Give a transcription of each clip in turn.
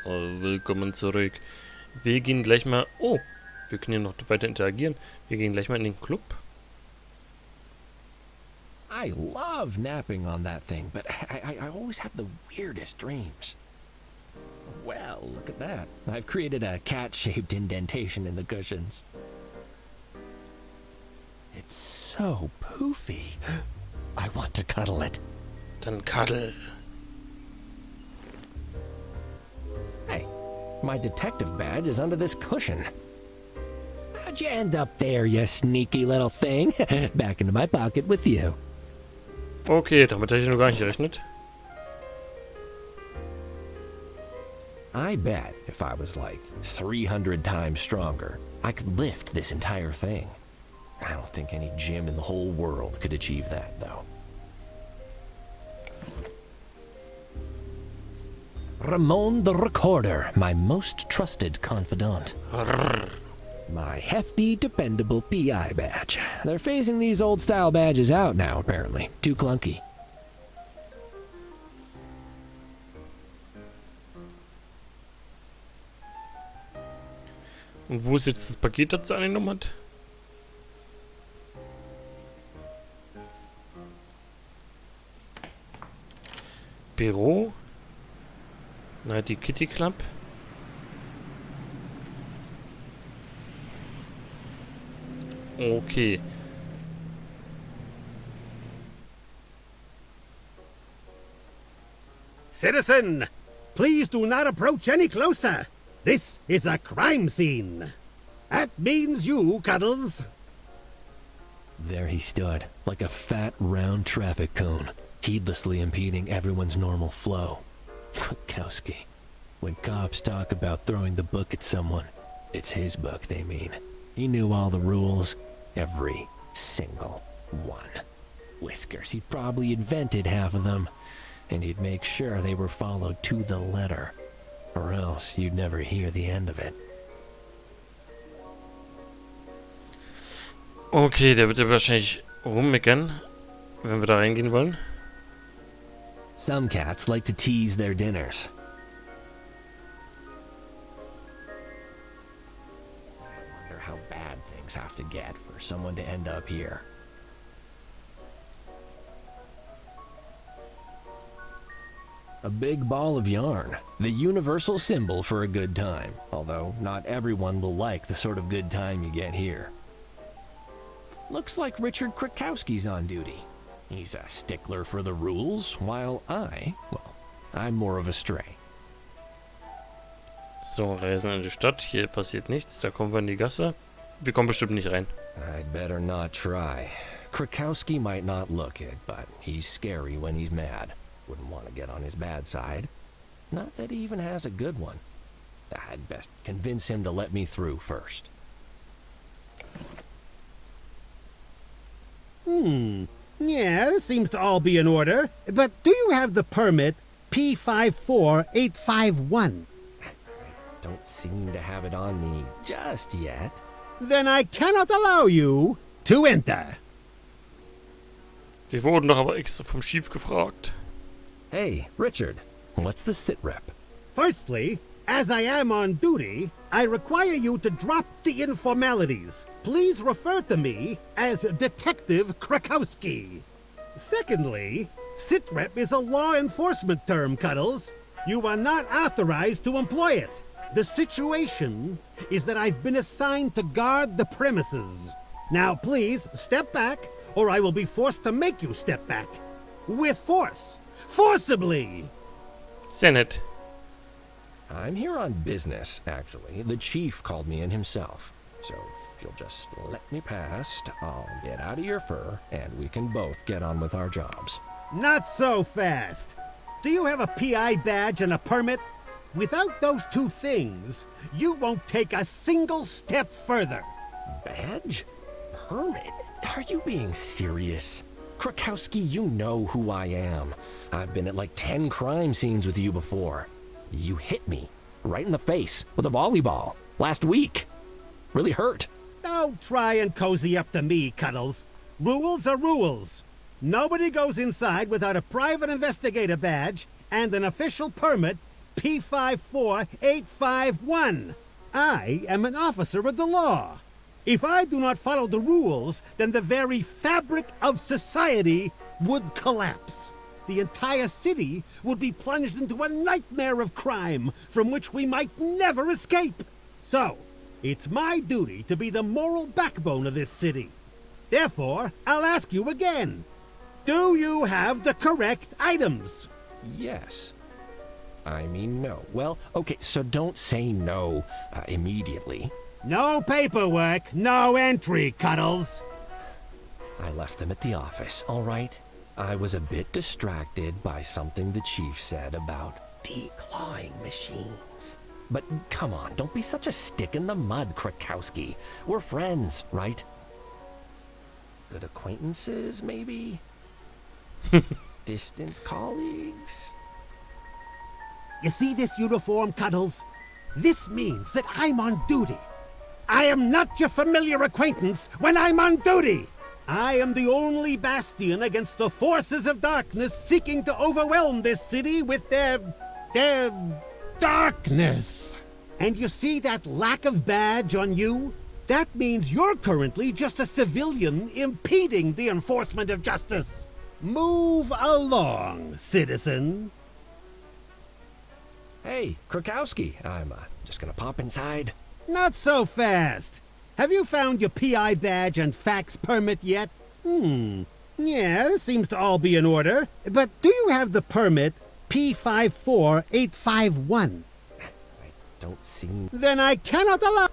Willkommen zurück. Wir gehen gleich mal... Oh, wir können hier noch weiter interagieren. Wir gehen gleich mal in den Club. I love napping on that thing, but I always have the weirdest dreams. Well, look at that. I've created a cat-shaped indentation in the cushions. It's so poofy. I want to cuddle it. Dann Cuddle. Hey, my detective badge is under this cushion. How'd you end up there, you sneaky little thing? Back into my pocket with you. Okay, damit hätte ich noch gar nicht gerechnet. I bet if I was like 300 times stronger, I could lift this entire thing. I don't think any gym in the whole world could achieve that, though. Ramon the Recorder, my most trusted confidant. My hefty, dependable PI badge. They're phasing these old-style badges out now, apparently. Too clunky. Und wo ist jetzt das Paket, das sie angenommen hat? Büro. Na, die Kitty Club. Okay. Citizen, please do not approach any closer. This is a crime scene. That means you, Cuddles. There he stood, like a fat, round traffic cone, heedlessly impeding everyone's normal flow. Kwiatkowski. When cops talk about throwing the book at someone, it's his book they mean. He knew all the rules, every single one. Whiskers, he probably invented half of them, and he'd make sure they were followed to the letter, or else you'd never hear the end of it. Okay, der wird ja wahrscheinlich rummeckern, wenn wir da reingehen wollen. Some cats like to tease their dinners. I wonder how bad things have to get for someone to end up here. A big ball of yarn, the universal symbol for a good time, although not everyone will like the sort of good time you get here. Looks like Richard Krakowski's on duty. He's a stickler for the rules, while I'm more of a stray. So, Reisen in die Stadt. Hier passiert nichts. Da kommen wir in die Gasse. Wir kommen bestimmt nicht rein. I'd better not try. Krakowski might not look it, but he's scary when he's mad. Wouldn't want to get on his bad side. Not that he even has a good one. I'd best convince him to let me through first. Yeah, this seems to all be in order. But do you have the permit P54851? Don't seem to have it on me just yet. Then I cannot allow you to enter. Die wurden doch aber extra vom Chief gefragt. Hey, Richard, what's the sit rep? Firstly, as I am on duty, I require you to drop the informalities. Please refer to me as Detective Krakowski. Secondly, sitrep is a law enforcement term, Cuddles. You are not authorized to employ it. The situation is that I've been assigned to guard the premises. Now please, step back, or I will be forced to make you step back. With force. Forcibly! Sehr I'm here on business, actually. The chief called me in himself. So if you'll just let me past, I'll get out of your fur, and we can both get on with our jobs. Not so fast. Do you have a PI badge and a permit? Without those two things, you won't take a single step further. Badge? Permit? Are you being serious? Krakowski, you know who I am. I've been at like 10 crime scenes with you before. You hit me right in the face with a volleyball last week. Really hurt. Don't try and cozy up to me, Cuddles. Rules are rules. Nobody goes inside without a private investigator badge and an official permit P54851. I am an officer of the law. If I do not follow the rules, then the very fabric of society would collapse. The entire city would be plunged into a nightmare of crime from which we might never escape. So, it's my duty to be the moral backbone of this city. Therefore, I'll ask you again. Do you have the correct items? Yes. I mean, no. Well, okay, so don't say no immediately. No paperwork, no entry, Cuddles. I left them at the office, all right? I was a bit distracted by something the chief said about declawing machines. But come on, don't be such a stick in the mud, Krakowski. We're friends, right? Good acquaintances, maybe? Distant colleagues? You see this uniform, Cuddles? This means that I'm on duty. I am not your familiar acquaintance when I'm on duty. I am the only bastion against the forces of darkness seeking to overwhelm this city with their darkness. And you see that lack of badge on you? That means you're currently just a civilian impeding the enforcement of justice. Move along, citizen. Hey, Krakowski, I'm just gonna pop inside. Not so fast. Have you found your PI badge and fax permit yet? Yeah, it seems to all be in order. But do you have the permit P54851? I don't see... Then I cannot allow...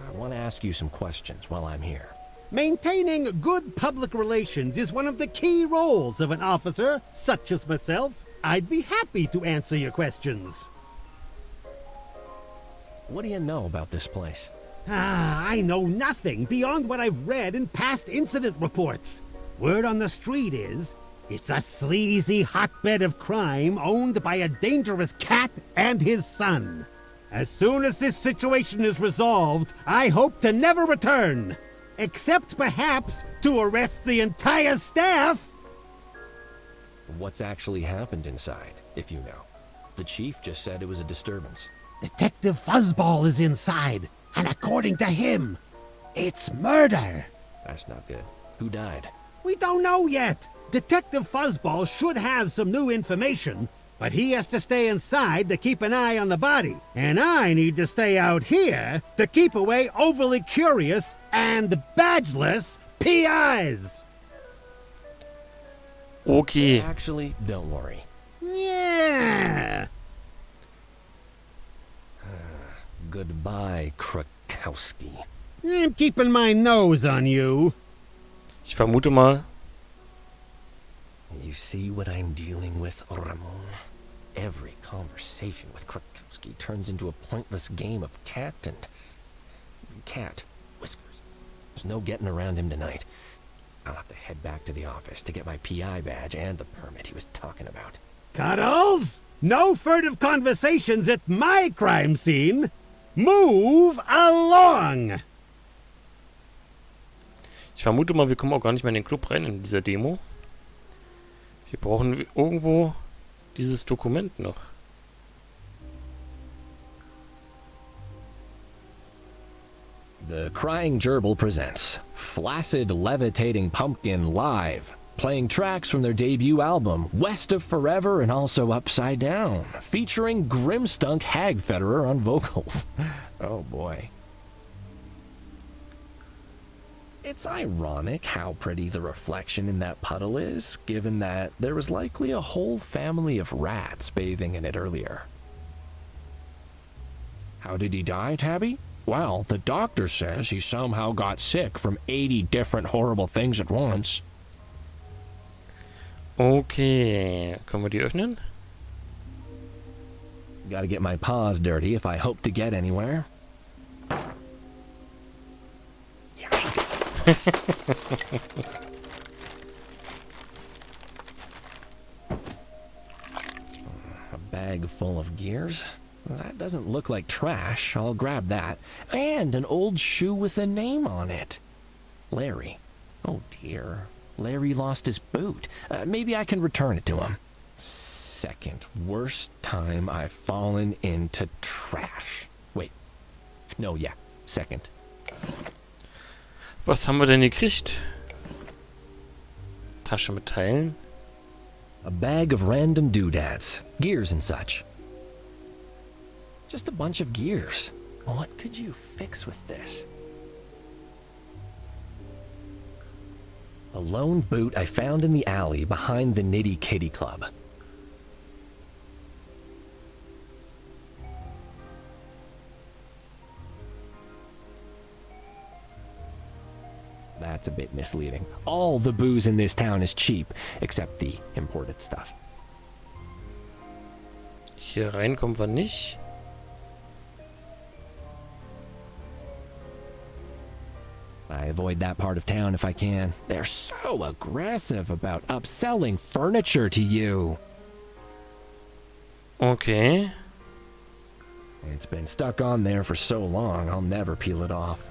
I want to ask you some questions while I'm here. Maintaining good public relations is one of the key roles of an officer, such as myself. I'd be happy to answer your questions. What do you know about this place? I know nothing beyond what I've read in past incident reports. Word on the street is, it's a sleazy hotbed of crime owned by a dangerous cat and his son. As soon as this situation is resolved, I hope to never return. Except perhaps to arrest the entire staff. What's actually happened inside, if you know? The chief just said it was a disturbance. Detective Fuzzball is inside, and according to him, it's murder. That's not good. Who died? We don't know yet. Detective Fuzzball should have some new information, but he has to stay inside to keep an eye on the body. And I need to stay out here to keep away overly curious and badgeless PIs. Okay. Actually, don't worry. Yeah. Goodbye, Krakowski. I'm keeping my nose on you. Ich vermute mal. You see what I'm dealing with, Ramon? Every conversation with Krakowski turns into a pointless game of cat and... cat whiskers. There's no getting around him tonight. I'll have to head back to the office to get my PI badge and the permit he was talking about. Cuddles? No furtive conversations at my crime scene. Move along! Ich vermute mal, wir kommen auch gar nicht mehr in den Club rein in dieser Demo. Wir brauchen irgendwo dieses Dokument noch. The Crying Gerbil presents Flaccid Levitating Pumpkin Live, playing tracks from their debut album, West of Forever and also Upside Down, featuring Grimstunk Hagfederer on vocals. Oh boy. It's ironic how pretty the reflection in that puddle is, given that there was likely a whole family of rats bathing in it earlier. How did he die, Tabby? Well, the doctor says he somehow got sick from 80 different horrible things at once. Okay, können wir die öffnen? Gotta get my paws dirty if I hope to get anywhere. Yikes. A bag full of gears? That doesn't look like trash. I'll grab that. And an old shoe with a name on it. Larry. Oh dear. Larry lost his boot. Maybe I can return it to him. second worst time I've fallen into trash. Wait. No, yeah. Second. Was haben wir denn gekriegt? Tasche mit Teilen. A bag of random doodads. Gears and such. Just a bunch of gears. What could you fix with this? A lone boot I found in the alley behind the Nitty Kitty Club. That's a bit misleading. All the booze in this town is cheap, except the imported stuff. Hier rein kommen wir nicht. I avoid that part of town if I can. They're so aggressive about upselling furniture to you. Okay. It's been stuck on there for so long, I'll never peel it off.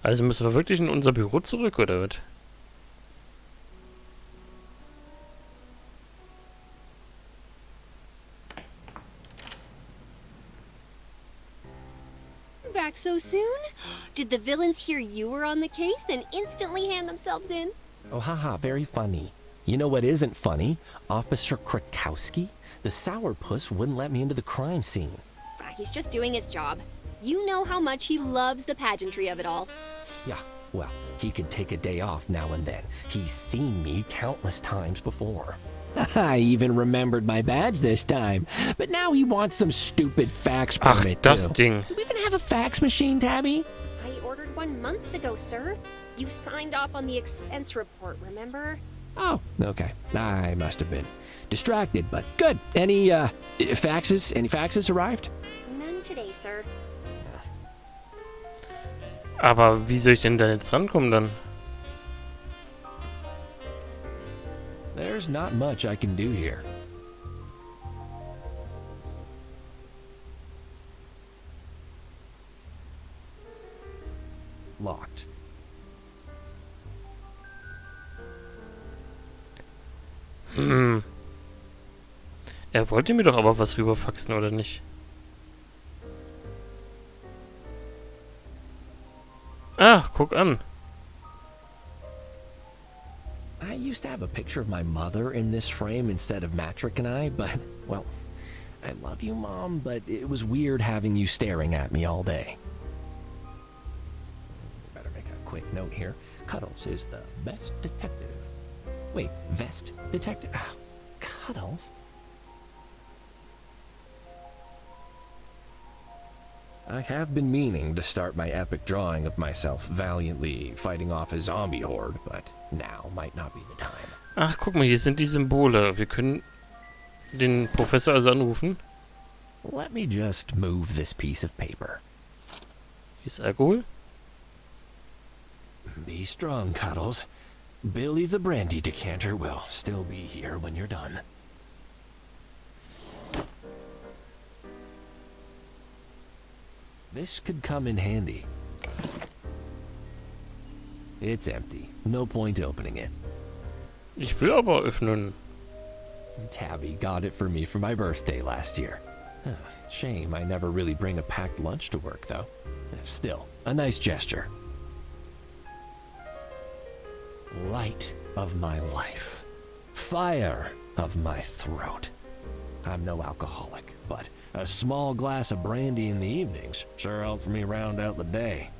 Also müssen wir wirklich in unser Büro zurück, oder was? Back so soon? Did the villains hear you were on the case and instantly hand themselves in? Oh, haha, very funny. You know what isn't funny? Officer Krakowski? The sourpuss wouldn't let me into the crime scene. He's just doing his job. You know how much he loves the pageantry of it all. Yeah, well, he could take a day off now and then. He's seen me countless times before. I even remembered my badge this time. But now he wants some stupid fax Ach, permit das too. Ding. Do we even have a fax machine, Tabby? I ordered one months ago, sir. You signed off on the expense report, remember? Oh, okay. I must have been distracted, but good. Any faxes? Any faxes arrived? None today, sir. Aber wie soll ich denn da jetzt rankommen dann? There's not much I can do here. Locked. Er wollte mir doch aber was rüberfaxen, oder nicht? Ah, guck an. I used to have a picture of my mother in this frame instead of Matrick and I, but, well, I love you, Mom, but it was weird having you staring at me all day. Better make a quick note here. Cuddles is the best detective. Wait, vest detective? Oh, Cuddles? I have been meaning to start my epic drawing of myself valiantly fighting off a zombie horde, but now might not be the time. Ach, guck mal, hier sind die Symbole. Wir können den Professor also anrufen. Let me just move this piece of paper. Hier ist Alkohol. Be strong, Cuddles. Billy the brandy decanter will still be here when you're done. This could come in handy. It's empty. No point opening it. Ich will aber öffnen. Tabby got it for me for my birthday last year. Shame I never really bring a packed lunch to work, though. Still, a nice gesture. Light of my life. Fire of my throat. I'm no alcoholic, but a small glass of brandy in the evenings sure helps me round out the day.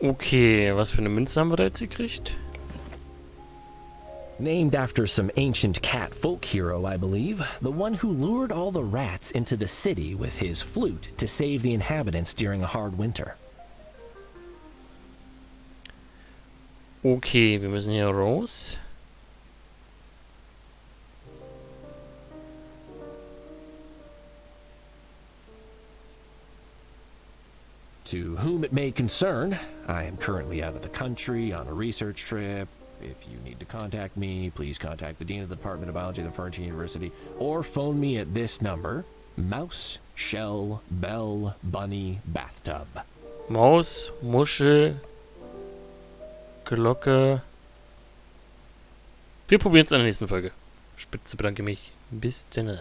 Okay, was für eine Münze haben wir da jetzt gekriegt? Named after some ancient cat folk hero, I believe. The one who lured all the rats into the city with his flute to save the inhabitants during a hard winter. Okay, wir müssen hier raus. To whom it may concern, I am currently out of the country on a research trip. If you need to contact me, please contact the Dean of the Department of Biology of the Furniture University or phone me at this number. Mouse, Shell, Bell, Bunny, Bathtub. Maus, Muschel, Glocke. Wir probieren es in der nächsten Folge. Spitze bedanke mich. Bis dann.